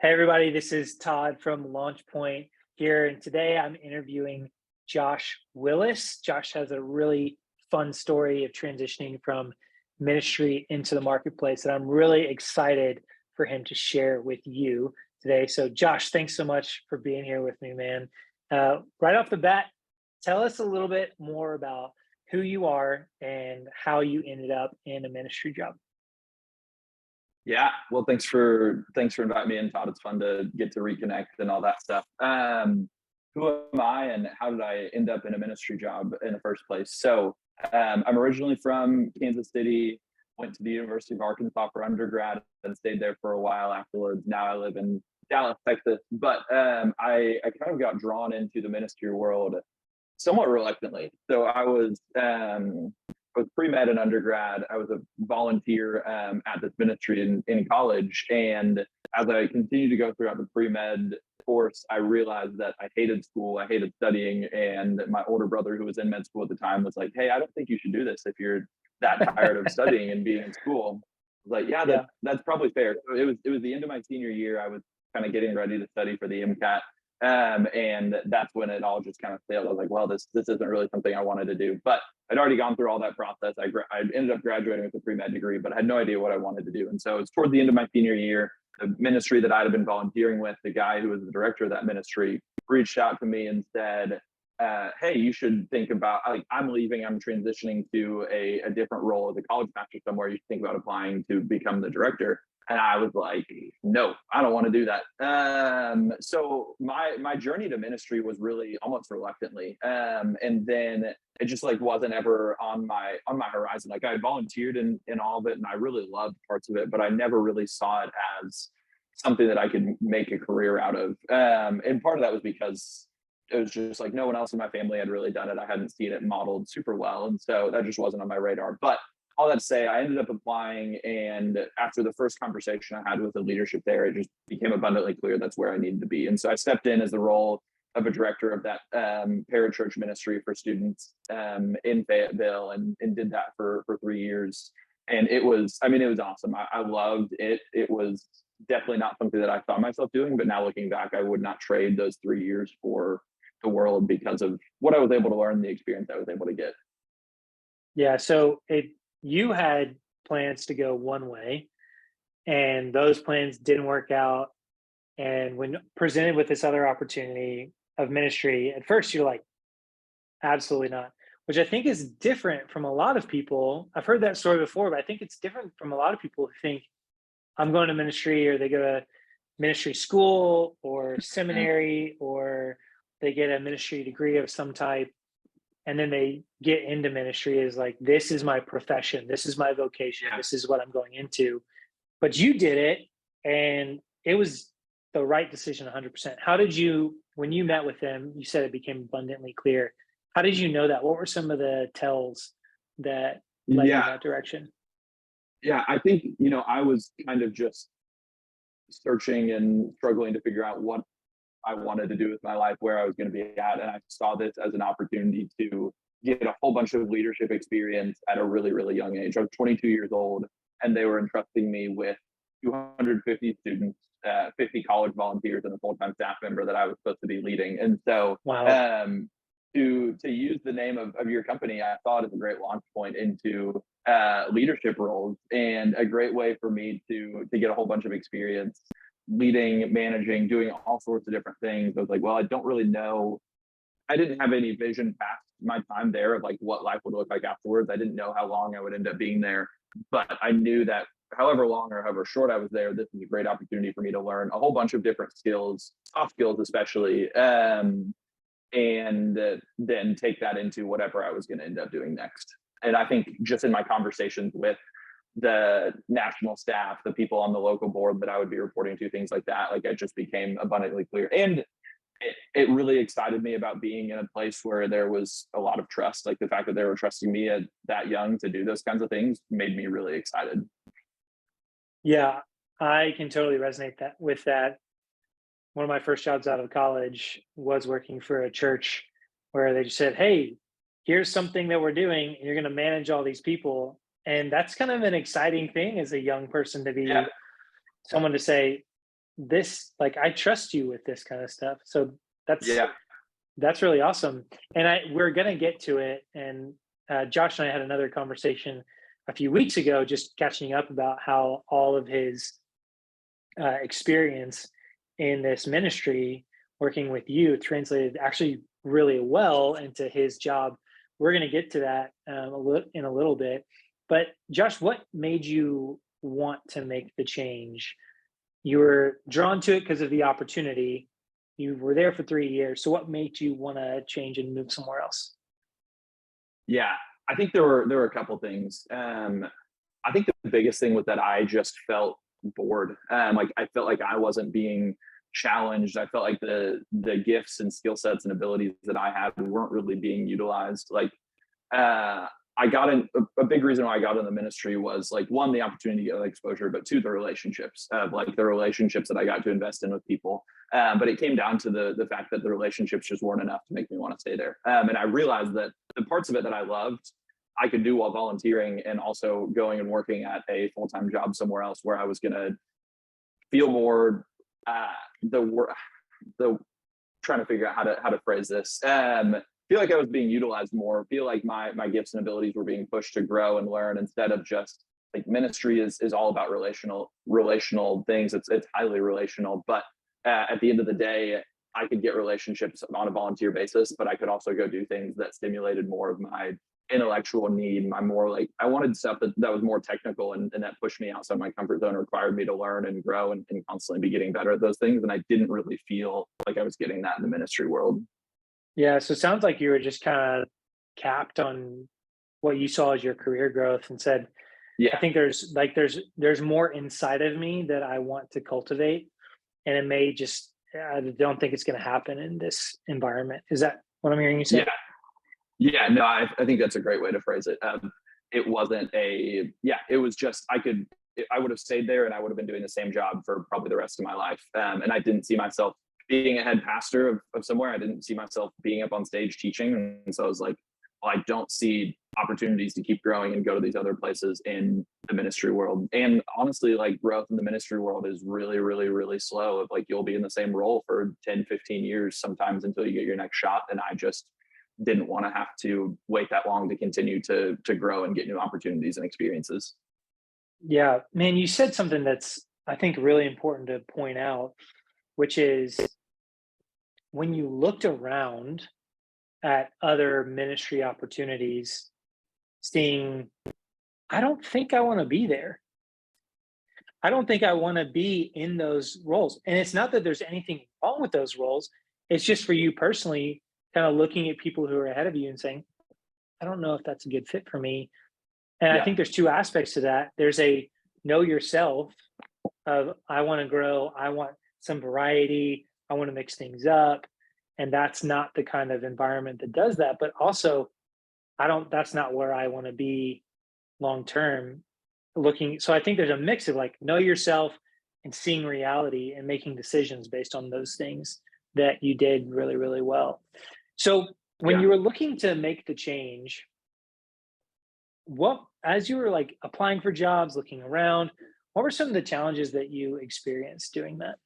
Hey everybody, this is Todd from LaunchPoint here, and today I'm interviewing Josh Willis. Josh has a really fun story of transitioning from ministry into the marketplace, and I'm really excited for him to share with you today. So, Josh, thanks so much for being here with me, man. Right off the bat, tell us a little bit more about who you are and how you ended up in a ministry job. Yeah, well, thanks for inviting me in, Todd. It's fun to get to reconnect and all that stuff. Who am I, and how did I end up in a ministry job in the first place? So, I'm originally from Kansas City. Went to the University of Arkansas for undergrad and stayed there for a while afterwards. Now I live in Dallas, Texas. But I kind of got drawn into the ministry world somewhat reluctantly. So I was pre-med in undergrad. I was a volunteer at this ministry in college. And as I continued to go throughout the pre-med course, I realized that I hated school. I hated studying. And my older brother, who was in med school at the time, was like, "Hey, I don't think you should do this if you're that tired of studying and being in school." I was like, "Yeah, Yeah. that's probably fair." So it was the end of my senior year. I was kind of getting ready to study for the MCAT. And that's when it all just kind of failed. I was like, well, this isn't really something I wanted to do. But I'd already gone through all that process. I ended up graduating with a pre-med degree, but I had no idea what I wanted to do. And so it's toward the end of my senior year. The ministry that I'd have been volunteering with, the guy who was the director of that ministry, reached out to me and said, "Hey, you should think about, like, I'm leaving. I'm transitioning to a different role as a college master somewhere. You should think about applying to become the director." And I was like, "No, I don't want to do that." So my journey to ministry was really almost reluctantly, and then it just like wasn't ever on my horizon. Like, I had volunteered in all of it, and I really loved parts of it, but I never really saw it as something that I could make a career out of. And part of that was because it was just like no one else in my family had really done it. I hadn't seen it modeled super well, and so that just wasn't on my radar. But all that to say, I ended up applying, and after the first conversation I had with the leadership there, it just became abundantly clear that's where I needed to be. And so I stepped in as the role of a director of that parachurch ministry for students in Fayetteville, and did that for 3 years. And it was awesome. I loved it. It was definitely not something that I thought myself doing, but now looking back, I would not trade those 3 years for the world because of what I was able to learn, the experience I was able to get. Yeah, so you had plans to go one way, and those plans didn't work out. And when presented with this other opportunity of ministry, at first you're like, absolutely not, which I think is different from a lot of people. I've heard that story before, but I think it's different from a lot of people who think I'm going to ministry, or they go to ministry school or seminary, or they get a ministry degree of some type, and then they get into ministry as like, this is my profession, this is my vocation, Yeah. this is what I'm going into. But you did it, and it was the right decision 100%. How did you, when you met with them, you said it became abundantly clear. How did you know that? What were some of the tells that led you in Yeah. that direction? Yeah. I think, I was kind of just searching and struggling to figure out what I wanted to do with my life, where I was going to be at. And I saw this as an opportunity to get a whole bunch of leadership experience at a really, really young age. I was 22 years old, and they were entrusting me with 250 students, 50 college volunteers, and a full-time staff member that I was supposed to be leading. And so, Wow. to use the name of your company, I thought is a great launch point into leadership roles, and a great way for me to get a whole bunch of experience leading, managing, doing all sorts of different things. I was like, well, I don't really know. I didn't have any vision past my time there of like what life would look like afterwards. I didn't know how long I would end up being there, but I knew that however long or however short I was there, this was a great opportunity for me to learn a whole bunch of different skills, soft skills especially, and then take that into whatever I was going to end up doing next. And I think just in my conversations with the national staff, the people on the local board that I would be reporting to, things like that, like, it just became abundantly clear. And it really excited me about being in a place where there was a lot of trust. Like, the fact that they were trusting me at that young to do those kinds of things made me really excited. Yeah, I can totally resonate with that. One of my first jobs out of college was working for a church where they just said, "Hey, here's something that we're doing, and you're going to manage all these people." And that's kind of an exciting thing as a young person, to Yeah. be someone to say, this, like, I trust you with this kind of stuff. So that's Yeah. that's really awesome. And we're gonna get to it. And Josh and I had another conversation a few weeks ago, just catching up about how all of his experience in this ministry, working with youth, translated actually really well into his job. We're going to get to that in a little bit. But Josh, what made you want to make the change? You were drawn to it because of the opportunity. You were there for 3 years. So what made you want to change and move somewhere else? Yeah, I think there were a couple things. I think the biggest thing was that I just felt bored. Like I felt like I wasn't being challenged. I felt like the gifts and skill sets and abilities that I had weren't really being utilized. Like I got in a big reason why I got in the ministry was like one, the opportunity to get exposure, but two, the relationships of like the relationships that I got to invest in with people. But it came down to the fact that the relationships just weren't enough to make me want to stay there. And I realized that the parts of it that I loved, I could do while volunteering and also going and working at a full-time job somewhere else where I was going to feel more the trying to figure out how to phrase this. Feel like I was being utilized more. Feel like my gifts and abilities were being pushed to grow and learn instead of just like ministry is all about relational things. It's highly relational, but at the end of the day, I could get relationships on a volunteer basis, but I could also go do things that stimulated more of my intellectual need. My more like I wanted stuff that was more technical and that pushed me outside my comfort zone, required me to learn and grow and constantly be getting better at those things. And I didn't really feel like I was getting that in the ministry world. Yeah, so it sounds like you were just kind of capped on what you saw as your career growth and said, I Yeah. think there's more inside of me that I want to cultivate, and it may just I don't think it's going to happen in this environment. Is that what I'm hearing you say? Yeah. Yeah. No, I think that's a great way to phrase it. It wasn't it was just, I would have stayed there and I would have been doing the same job for probably the rest of my life. And I didn't see myself being a head pastor of somewhere. I didn't see myself being up on stage teaching. And so I was like, well, I don't see opportunities to keep growing and go to these other places in the ministry world. And honestly, like growth in the ministry world is really, really, really slow. Of like, you'll be in the same role for 10, 15 years sometimes until you get your next shot. And I just didn't want to have to wait that long to continue to grow and get new opportunities and experiences. Yeah, man, you said something that's I think really important to point out, which is when you looked around at other ministry opportunities, seeing, I don't think I want to be there. I don't think I want to be in those roles. And it's not that there's anything wrong with those roles. It's just for you personally, kind of looking at people who are ahead of you and saying, I don't know if that's a good fit for me. And I Yeah. think there's two aspects to that. There's a know yourself of I want to grow, I want some variety, I want to mix things up. And that's not the kind of environment that does that. But also, that's not where I want to be long term looking. So I think there's a mix of like know yourself and seeing reality and making decisions based on those things that you did really, really well. So when Yeah. you were looking to make the change, what as you were like applying for jobs, looking around, what were some of the challenges that you experienced doing that?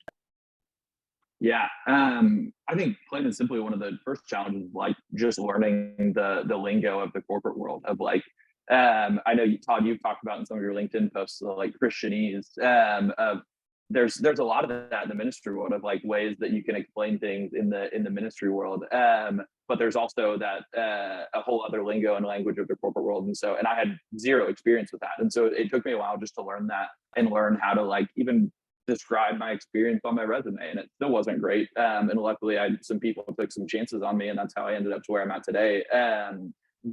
Yeah. I think plain and simply one of the first challenges is like just learning the lingo of the corporate world of like I know Todd, you've talked about in some of your LinkedIn posts like Christianese. Of there's a lot of that in the ministry world of like ways that you can explain things in the ministry world. But there's also that a whole other lingo and language of the corporate world. And I had zero experience with that. And so it took me a while just to learn that and learn how to like even describe my experience on my resume, and it still wasn't great. And luckily, some people took some chances on me, and that's how I ended up to where I'm at today.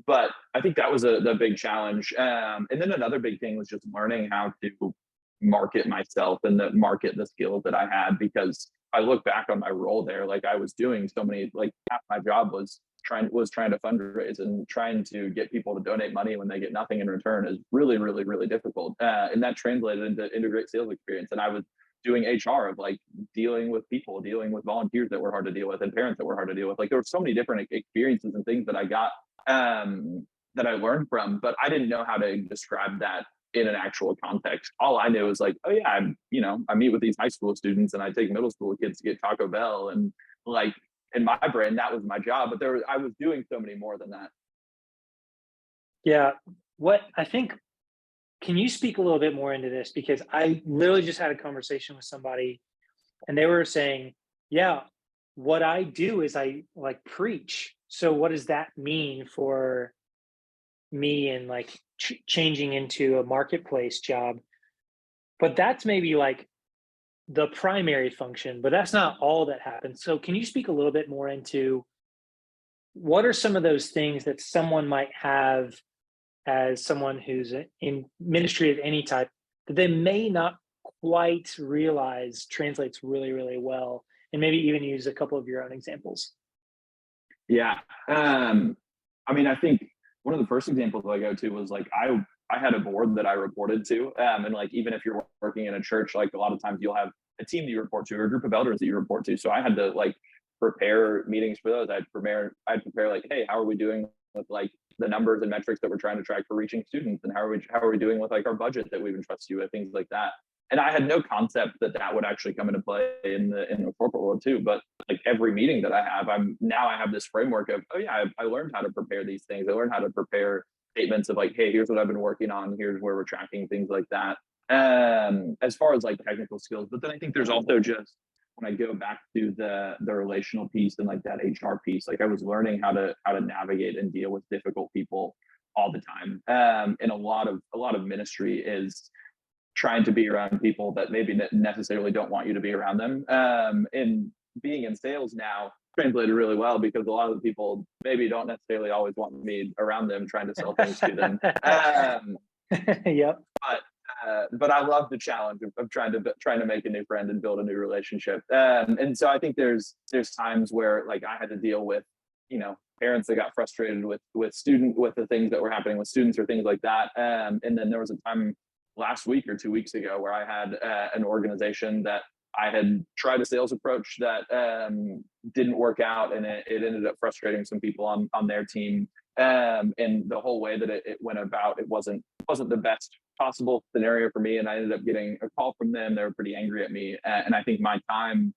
But I think that was the big challenge. And then another big thing was just learning how to market myself and market the skills that I had. Because I look back on my role there, like I was doing so many, like half my job was trying to fundraise and trying to get people to donate money when they get nothing in return is really, really, really difficult. And that translated into great sales experience. And I was doing HR of like dealing with people, dealing with volunteers that were hard to deal with and parents that were hard to deal with. Like there were so many different experiences and things that I got that I learned from, but I didn't know how to describe that in an actual context. All I knew is like, oh yeah, I meet with these high school students and I take middle school kids to get Taco Bell, and like in my brain that was my job, but I was doing so many more than that. Yeah. What I think, can you speak a little bit more into this? Because I literally just had a conversation with somebody and they were saying, yeah, what I do is I like preach. So what does that mean for me and like changing into a marketplace job? But that's maybe like the primary function, but that's not all that happens. So can you speak a little bit more into what are some of those things that someone might have as someone who's in ministry of any type that they may not quite realize translates really, really well? And maybe even use a couple of your own examples. Yeah. I mean, I think one of the first examples I go to was like I had a board that I reported to. And like even if you're working in a church, like a lot of times you'll have a team that you report to or a group of elders that you report to. So I had to like prepare meetings for those. I'd prepare like, hey, how are we doing with like the numbers and metrics that we're trying to track for reaching students, and how are we doing with like our budget that we've entrusted you with, things like that. And I had no concept that that would actually come into play in the corporate world too. But like every meeting that I have, I have this framework of, oh yeah, I learned how to prepare these things. I learned how to prepare statements of like, hey, here's what I've been working on. Here's where we're tracking, things like that. As far as like technical skills, but then I think there's also just when I go back to the relational piece and like that HR piece, like I was learning how to navigate and deal with difficult people all the time. And a lot of ministry is trying to be around people that maybe necessarily don't want you to be around them. And being in sales now translated really well because a lot of the people maybe don't necessarily always want me around them trying to sell things to them. Yep. But I love the challenge of trying to make a new friend and build a new relationship. And so I think there's times where like I had to deal with, parents that got frustrated with the things that were happening with students or things like that. And then there was a time last week or 2 weeks ago where I had an organization that I had tried a sales approach that didn't work out, and it ended up frustrating some people on their team. And the whole way that it went about, it wasn't the best possible scenario for me. And I ended up getting a call from them. They were pretty angry at me, and I think my time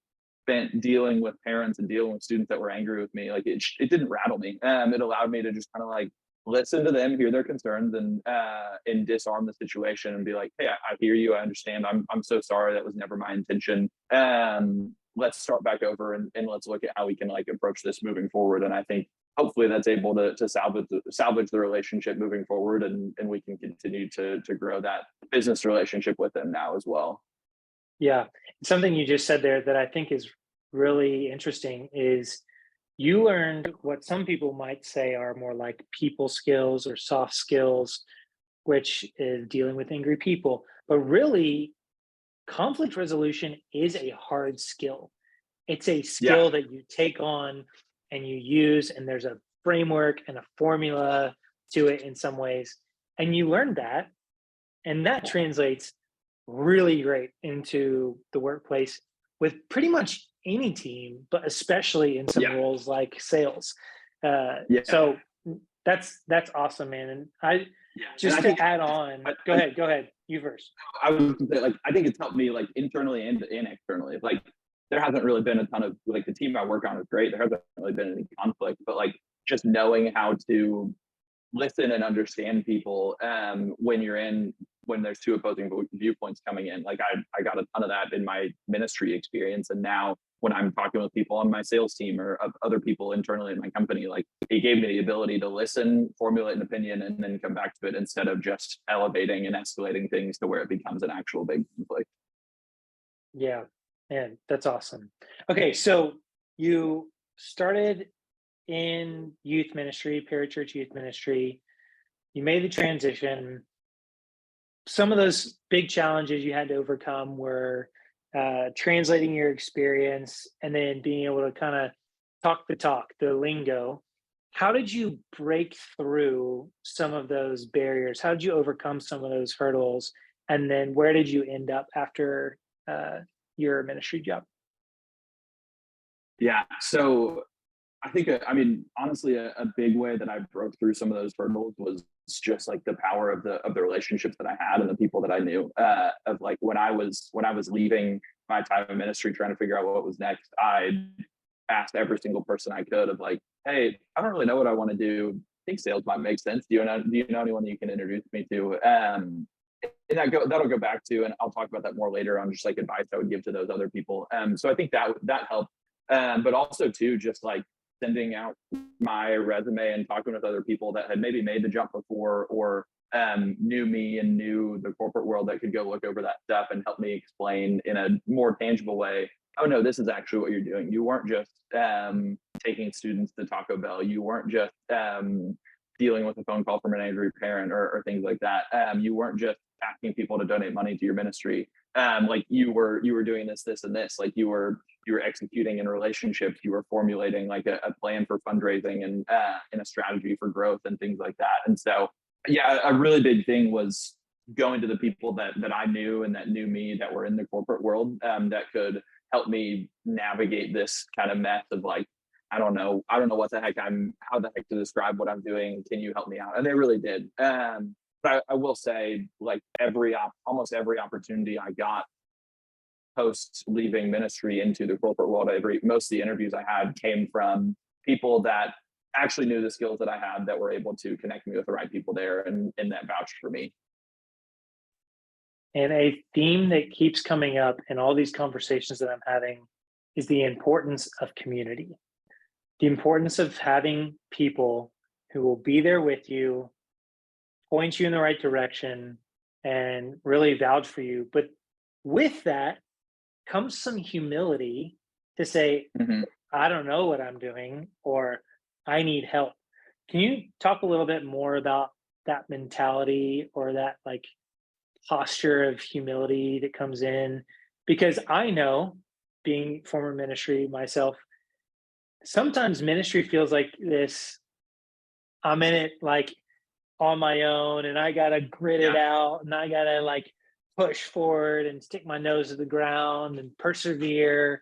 spent dealing with parents and dealing with students that were angry with me, like it didn't rattle me. It allowed me to just kind of like listen to them, hear their concerns, and disarm the situation and be like, hey, I hear you, I understand, I'm so sorry, that was never my intention. Let's start back over and let's look at how we can like approach this moving forward. And I think hopefully that's able to salvage the relationship moving forward, and we can continue to grow that business relationship with them now as well. Yeah. Something you just said there that I think is really interesting is you learned what some people might say are more like people skills or soft skills, which is dealing with angry people. But really, conflict resolution is a hard skill. It's a Yeah. skill that you take on and you use, and there's a framework and a formula to it in some ways. And you learn that, and that translates really great into the workplace with pretty much any team, but especially in some Yeah. roles like sales. Yeah. So that's awesome, man. And I Yeah. just to add on, go ahead, you first. I was like, I think it's helped me like internally and externally. Like there hasn't really been a ton of like the team I work on is great. There hasn't really been any conflict, but like just knowing how to listen and understand people when there's two opposing viewpoints coming in. Like I got a ton of that in my ministry experience, and now when I'm talking with people on my sales team or other people internally in my company, like it gave me the ability to listen, formulate an opinion, and then come back to it instead of just elevating and escalating things to where it becomes an actual big conflict. Yeah, man, that's awesome. Okay, so you started in youth ministry, parachurch youth ministry. You made the transition. Some of those big challenges you had to overcome were translating your experience and then being able to kind of talk the talk, the lingo. How did you break through some of those barriers? How did you overcome some of those hurdles? And then where did you end up after your ministry job? Yeah. So I think, honestly, a big way that I broke through some of those hurdles was just like the power of the relationships that I had and the people that I knew. Of like when I was leaving my time in ministry, trying to figure out what was next, I asked every single person I could of like, hey, I don't really know what I want to do. I think sales might make sense. Do you know anyone that you can introduce me to? And that'll go back to, and I'll talk about that more later on, just like advice I would give to those other people. So I think that helped. But also too, just like sending out my resume and talking with other people that had maybe made the jump before, or knew me and knew the corporate world, that could go look over that stuff and help me explain in a more tangible way, oh no, this is actually what you're doing. You weren't just taking students to Taco Bell. You weren't just dealing with a phone call from an angry parent or things like that. You weren't just asking people to donate money to your ministry. Like you were doing this, and this. Like you were executing in relationships. You were formulating like a plan for fundraising and a strategy for growth and things like that. And so, yeah, a really big thing was going to the people that I knew and that knew me, that were in the corporate world, that could help me navigate this kind of mess of like, I don't know how the heck to describe what I'm doing. Can you help me out? And they really did. But I will say, like almost every opportunity I got post leaving ministry into the corporate world, most of the interviews I had came from people that actually knew the skills that I had, that were able to connect me with the right people there, and that vouched for me. And a theme that keeps coming up in all these conversations that I'm having is the importance of community, the importance of having people who will be there with you, point you in the right direction, and really vouch for you. But with that comes some humility to say, Mm-hmm. I don't know what I'm doing, or I need help. Can you talk a little bit more about that mentality, or that like posture of humility that comes in? Because I know, being former ministry myself, sometimes ministry feels like this, I'm in it like on my own, and I gotta grit it Yeah. out, and I gotta like push forward and stick my nose to the ground and persevere.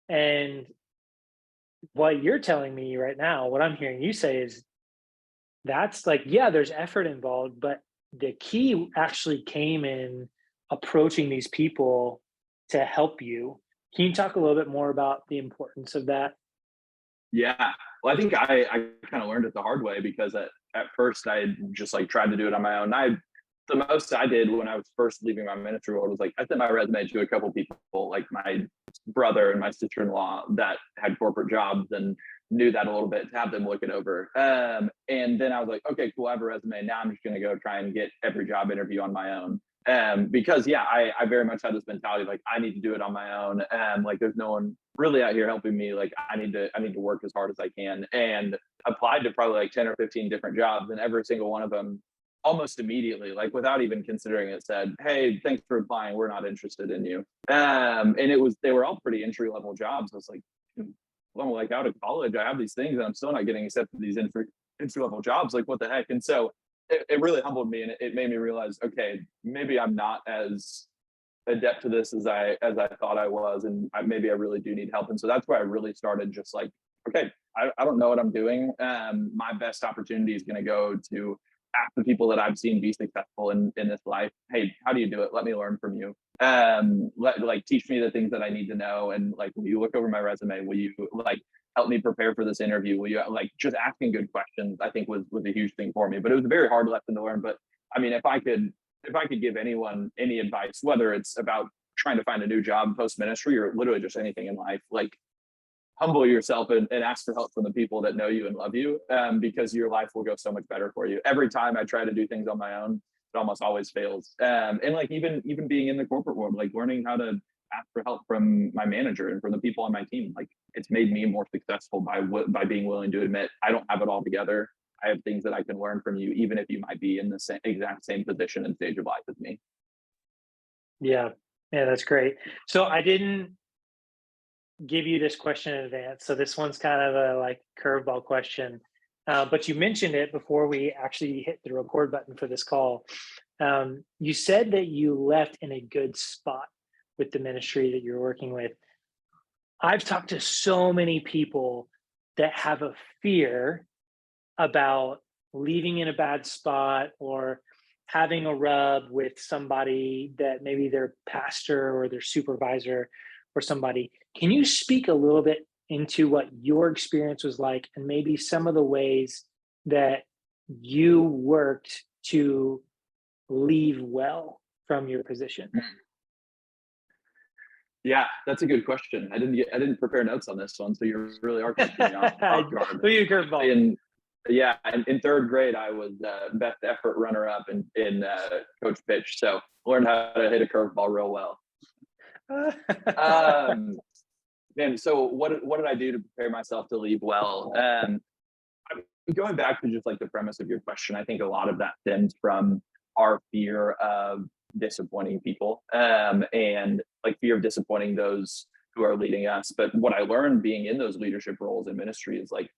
And what you're telling me right now, what I'm hearing you say is, that's like, yeah, there's effort involved, but the key actually came in approaching these people to help you. Can you talk a little bit more about the importance of that? Yeah. Well, I think I kind of learned it the hard way, because at first I just like tried to do it on my own. The most I did when I was first leaving my ministry world was like, I sent my resume to a couple people, like my brother and my sister-in-law, that had corporate jobs and knew that a little bit, to have them look it over. And then I was like, okay, cool, I have a resume. Now I'm just going to go try and get every job interview on my own. Because yeah, I very much had this mentality, like I need to do it on my own. Like there's no one really out here helping me. Like I need to work as hard as I can, and applied to probably like 10 or 15 different jobs, and every single one of them almost immediately, like without even considering it, said, hey, thanks for applying, we're not interested in you. And they were all pretty entry level jobs. I was like, well, I'm like out of college, I have these things, and I'm still not getting accepted these entry level jobs. Like what the heck? And so it really humbled me, and it made me realize, okay, maybe I'm not as adept to this as I thought I was, and maybe I really do need help. And so that's where I really started, just like, okay, I don't know what I'm doing. My best opportunity is going to go to ask the people that I've seen be successful in this life, hey, how do you do it? Let me learn from you. Like teach me the things that I need to know. And like, will you look over my resume? Will you like help me prepare for this interview? Will you like, just asking good questions, I think was a huge thing for me. But it was a very hard lesson to learn. But I mean, if I could give anyone any advice, whether it's about trying to find a new job post ministry, or literally just anything in life, like humble yourself and ask for help from the people that know you and love you, because your life will go so much better for you. Every time I try to do things on my own, it almost always fails. And like even being in the corporate world, like learning how to ask for help from my manager and from the people on my team, like it's made me more successful by being willing to admit I don't have it all together. I have things that I can learn from you, even if you might be in the exact same position and stage of life as me. Yeah, that's great. So I didn't give you this question in advance, so this one's kind of a like curveball question, but you mentioned it before we actually hit the record button for this call. You said that you left in a good spot with the ministry that you're working with. I've talked to so many people that have a fear about leaving in a bad spot or having a rub with somebody that maybe their pastor or their supervisor or somebody. Can you speak a little bit into what your experience was like and maybe some of the ways that you worked to leave well from your position? Yeah, that's a good question. I didn't prepare notes on this one, so you really are catching me off guard. Who you curveball? In third grade, I was best effort runner up in coach pitch, so learned how to hit a curveball real well. And so what did I do to prepare myself to leave well? Going back to just like the premise of your question, I think a lot of that stems from our fear of disappointing people, and like fear of disappointing those who are leading us. But what I learned being in those leadership roles in ministry is like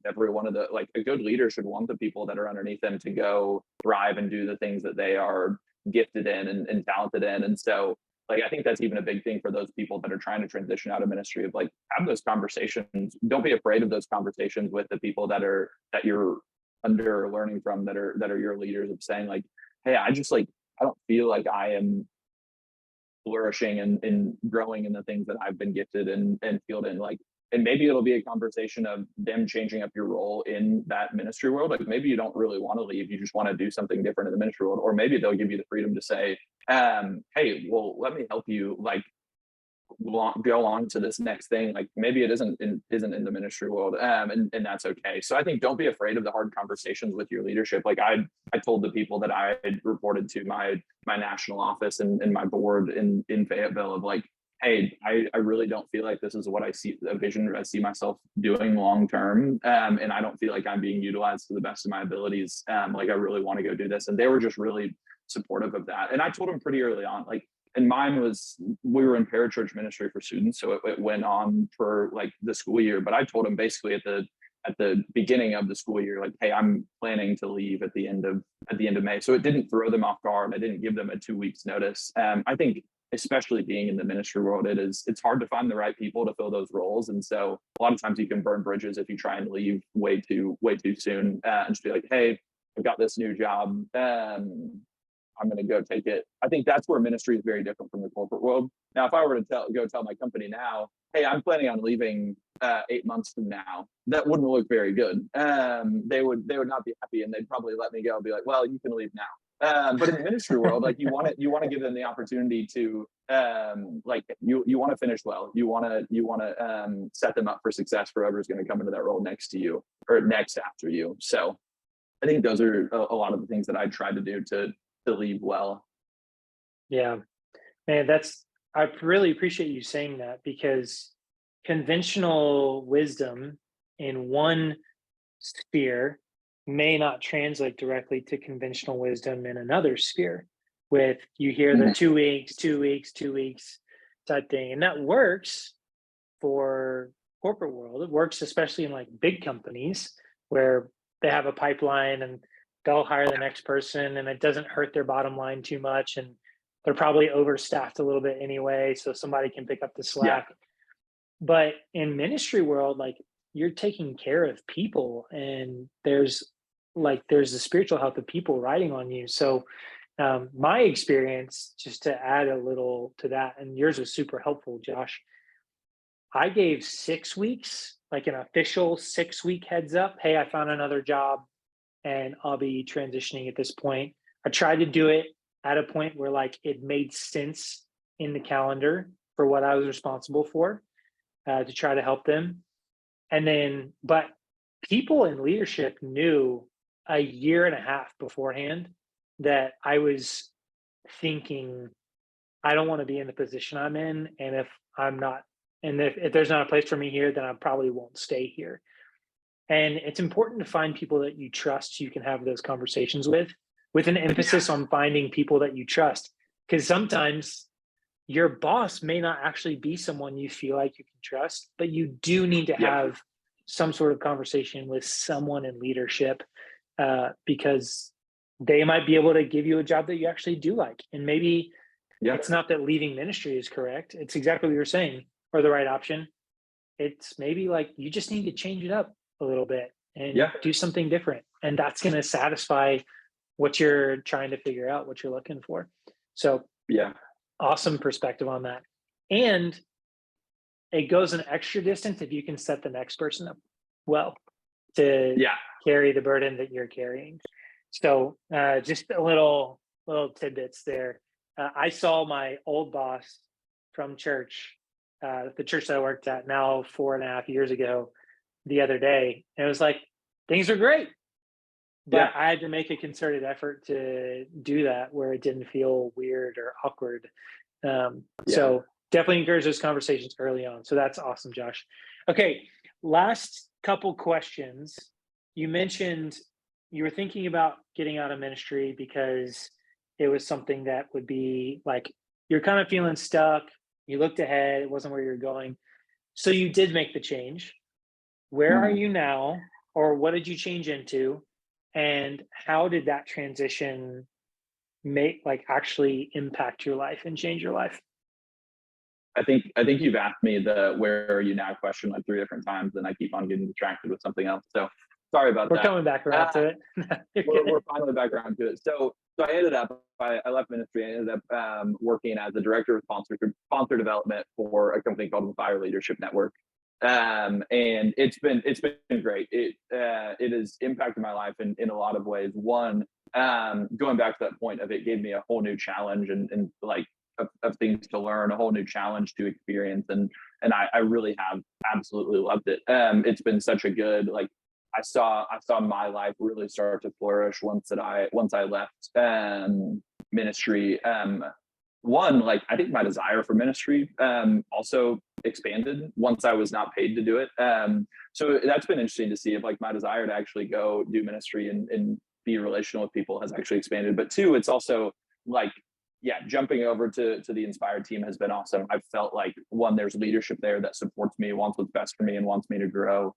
every one of the, like, a good leader should want the people that are underneath them to go thrive and do the things that they are gifted in and talented in. And so like I think that's even a big thing for those people that are trying to transition out of ministry, of like have those conversations. Don't be afraid of those conversations with the people that you're under learning from, that are your leaders, of saying like, hey, I don't feel like I am flourishing and growing in the things that I've been gifted and filled in. Like, and maybe it'll be a conversation of them changing up your role in that ministry world. Like maybe you don't really want to leave, you just want to do something different in the ministry world. Or maybe they'll give you the freedom to say, hey, well, let me help you like go on to this next thing. Like maybe it isn't in the ministry world, and that's okay. So I think don't be afraid of the hard conversations with your leadership. Like I told the people that I had reported to, my national office and my board in Fayetteville, of like, hey, I really don't feel like this is what I see, a vision I see myself doing long term, and I don't feel like I'm being utilized to the best of my abilities. Like I really want to go do this, and they were just really supportive of that. And I told them pretty early on, like. And mine was, we were in parachurch ministry for students, so it went on for like the school year. But I told them basically at the beginning of the school year, like, hey, I'm planning to leave at the end of May. So it didn't throw them off guard. I didn't give them a 2 weeks notice. I think especially being in the ministry world, it's hard to find the right people to fill those roles. And so a lot of times you can burn bridges if you try and leave way too soon, and just be like, hey, I've got this new job. I'm going to go take it. I think that's where ministry is very different from the corporate world. Now, if I were to tell my company now, hey, I'm planning on leaving 8 months from now, that wouldn't look very good. They would not be happy, and they'd probably let me go and be like, well, you can leave now. But in the ministry world, like you want to give them the opportunity to like you want to finish well. You want to set them up for success for whoever's going to come into that role next to you or next after you. So I think those are a lot of the things that I tried to do to leave well. Yeah, man, I really appreciate you saying that, because conventional wisdom in one sphere may not translate directly to conventional wisdom in another sphere. With you hear the 2 weeks type thing, and that works for corporate world. It works especially in like big companies where they have a pipeline and they'll hire the next person and it doesn't hurt their bottom line too much, and they're probably overstaffed a little bit anyway, so somebody can pick up the slack. Yeah. But in ministry world, like you're taking care of people, and there's the spiritual health of people riding on you. So my experience, just to add a little to that, and yours was super helpful, Josh, I gave 6 weeks, like an official 6-week heads up. Hey, I found another job and I'll be transitioning at this point. I tried to do it at a point where like it made sense in the calendar for what I was responsible for, to try to help them. And then, but people in leadership knew a year and a half beforehand that I was thinking, I don't want to be in the position I'm in. And if there's not a place for me here, then I probably won't stay here. And it's important to find people that you trust, you can have those conversations with an emphasis on finding people that you trust. Because sometimes your boss may not actually be someone you feel like you can trust, but you do need to have some sort of conversation with someone in leadership, because they might be able to give you a job that you actually do like. And maybe it's not that leaving ministry is correct. It's exactly what you're saying, or the right option. It's maybe like you just need to change it up a little bit and do something different. and that's going to satisfy what you're trying to figure out, what you're looking for. So Yeah. awesome perspective on that. And it goes an extra distance if you can set the next person up well to Yeah. carry the burden that you're carrying. So just a little tidbits there. I saw my old boss from church, the church that I worked at now 4.5 years ago, the other day. And it was like, things are great. But Yeah. I had to make a concerted effort to do that where it didn't feel weird or awkward. So definitely encourage those conversations early on. So that's awesome, Josh. Okay, last couple questions. You mentioned you were thinking about getting out of ministry because it was something that would be like you're kind of feeling stuck. You looked ahead, it wasn't where you're going. So you did make the change. Where are Mhm. you now, or what did you change into? And how did that transition actually impact your life and change your life? I think you've asked me the "where are you now" question like 3 different times, and I keep on getting distracted with something else. So sorry about We're that. coming back around Uh, to it. You're we're good. finally back around to it. So I ended up I left ministry. I ended up working as the director of sponsor development for a company called the Fire Leadership Network. And it's been great. It has impacted my life in a lot of ways. One, going back to that point of it gave me a whole new challenge and like of things to learn, a whole new challenge to experience, and I really have absolutely loved it. It's been such a good like I saw my life really start to flourish once I left ministry. One, like I think my desire for ministry also expanded once I was not paid to do it. So that's been interesting to see if like my desire to actually go do ministry and be relational with people has actually expanded. But two, it's also like yeah, jumping over to the Inspired team has been awesome. I've felt like one, there's leadership there that supports me, wants what's best for me, and wants me to grow.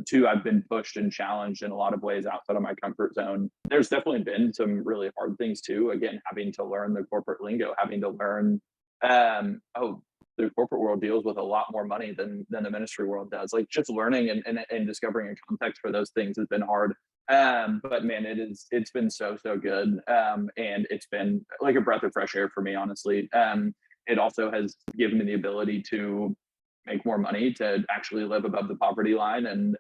Two, I've been pushed and challenged in a lot of ways outside of my comfort zone. There's definitely been some really hard things too. Again, having to learn the corporate lingo, having to learn, oh, the corporate world deals with a lot more money than the ministry world does. Like just learning and discovering a context for those things has been hard. But man, it's been so good. And it's been like a breath of fresh air for me, honestly. It also has given me the ability to make more money, to actually live above the poverty line, and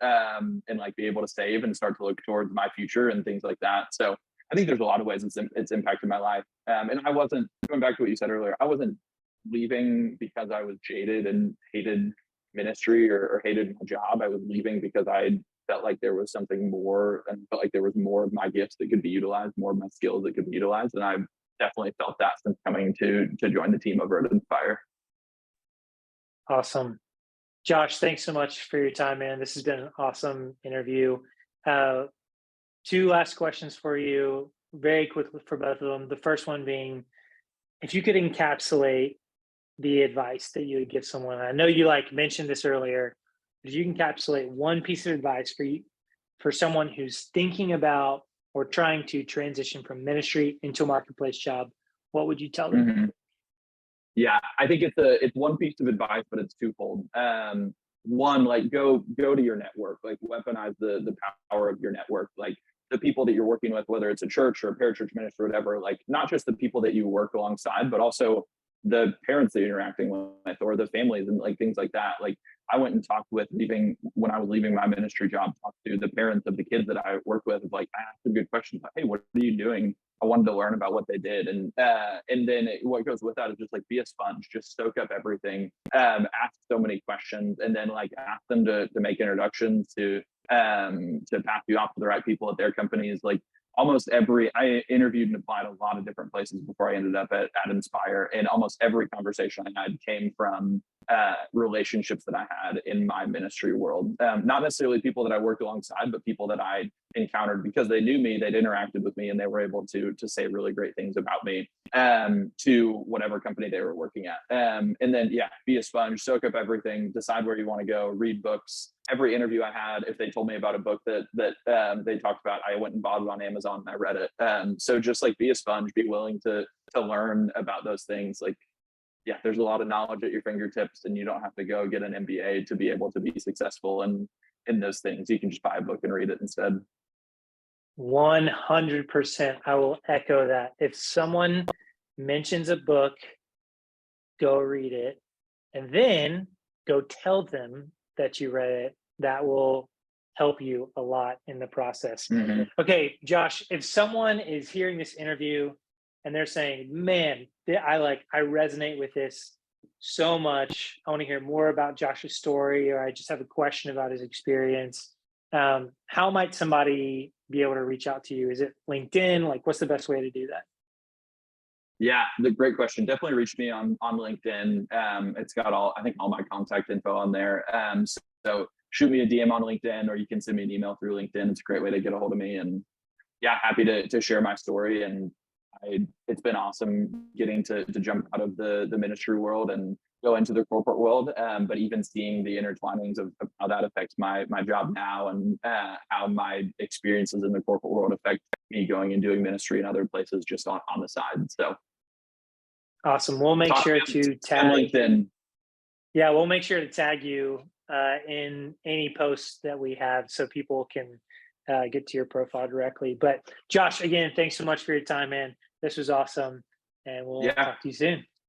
like be able to save and start to look towards my future and things like that. So I think there's a lot of ways it's impacted my life. And I wasn't, going back to what you said earlier, I wasn't leaving because I was jaded and hated ministry or hated my job. I was leaving because I felt like there was something more and felt like there was more of my gifts that could be utilized, more of my skills that could be utilized. And I've definitely felt that since coming to join the team over at Inspire. Awesome. Josh, thanks so much for your time, man. This has been an awesome interview. Uh, Two last questions for you, very quickly for both of them. The first one being, if you could encapsulate the advice that you would give someone, I know you like mentioned this earlier, but if you encapsulate one piece of advice for someone who's thinking about or trying to transition from ministry into a marketplace job, what would you tell them? Mm-hmm. Yeah, I think it's one piece of advice, but it's twofold. One, like go to your network, like weaponize the power of your network, like the people that you're working with, whether it's a church or a parachurch ministry or whatever, like not just the people that you work alongside, but also the parents that you're interacting with or the families and like things like that. Like I went and talked with when I was leaving my ministry job, talked to the parents of the kids that I worked with. Like I asked them good questions like, hey, what are you doing? I wanted to learn about what they did, and then what goes with that is just like be a sponge, just soak up everything, ask so many questions, and then like ask them to make introductions to pass you off to the right people at their companies. Like I interviewed and applied a lot of different places before I ended up at Inspire, and almost every conversation I had came from relationships that I had in my ministry world. Not necessarily people that I worked alongside, but people that I encountered because they knew me, they'd interacted with me, and they were able to say really great things about me to whatever company they were working at. And then yeah, be a sponge, soak up everything, decide where you want to go, read books. Every interview I had, if they told me about a book that they talked about, I went and bought it on Amazon and I read it. So just like be a sponge, be willing to learn about those things. Like yeah, there's a lot of knowledge at your fingertips, and you don't have to go get an MBA to be able to be successful in those things. You can just buy a book and read it instead. 100%. I will echo that. If someone mentions a book, go read it, and then go tell them that you read it. That will help you a lot in the process. Okay, Josh, if someone is hearing this interview and they're saying, man, I resonate with this so much. I want to hear more about Josh's story, or I just have a question about his experience. How might somebody be able to reach out to you? Is it LinkedIn? Like, what's the best way to do that? Yeah, the great question. Definitely reach me on LinkedIn. It's got all my contact info on there. So shoot me a DM on LinkedIn, or you can send me an email through LinkedIn. It's a great way to get a hold of me. And yeah, happy to share my story. And it's been awesome getting to jump out of the ministry world and go into the corporate world. But even seeing the intertwinings of how that affects my job now, and how my experiences in the corporate world affect me going and doing ministry in other places just on the side. So awesome. We'll make sure to tag LinkedIn. Yeah, we'll make sure to tag you in any posts that we have so people can get to your profile directly. But Josh, again, thanks so much for your time, man. This was awesome. And we'll talk to you soon.